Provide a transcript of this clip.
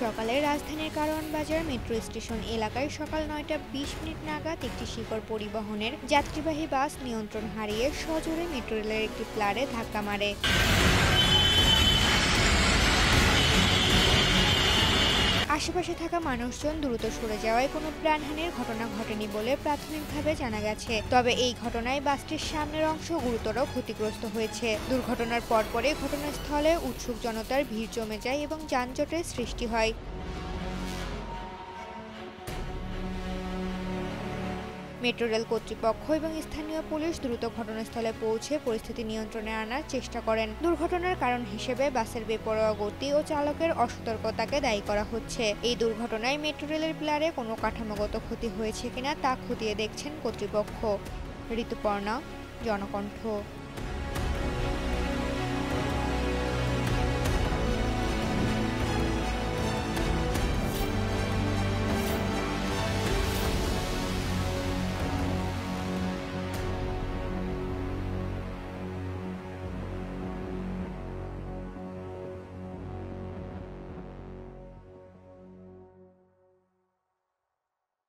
সকালে রাজধানীর কারওয়ান বাজার মেট্রো স্টেশন এলাকায় সকাল 9:20 নাগাদ একটি শিকড় পরিবহনের যাত্রীবাহী বাস নিয়ন্ত্রণ হারিয়ে সজোরে মেট্রো রেলের একটি প্লারে ধাক্কা মারে। আশেপাশে থাকা মানুষজন দ্রুত সরে যাওয়ায় কোনো প্রাণহানির ঘটনা ঘটেনি বলে প্রাথমিকভাবে জানা গেছে। তবে এই ঘটনায় বাসটির সামনের অংশ গুরুতর ক্ষতিগ্রস্ত হয়েছে। দুর্ঘটনার পরপরই ঘটনাস্থলে উৎসুক জনতার ভিড় জমে যায় এবং যানজটের সৃষ্টি হয়। মেট্রো রেল কর্তৃপক্ষ এবং স্থানীয় পুলিশ দ্রুত ঘটনাস্থলে পৌঁছে পরিস্থিতি নিয়ন্ত্রণে আনার চেষ্টা করেন। দুর্ঘটনার কারণ হিসেবে বাসের বেপরোয়া গতি ও চালকের অসতর্কতাকে দায়ী করা হচ্ছে। এই দুর্ঘটনায় মেট্রো রেলের পিলারে কোনো কাঠামোগত ক্ষতি হয়েছে কিনা তা খতিয়ে দেখছেন কর্তৃপক্ষ। ঋতুপর্ণা, জনকণ্ঠ।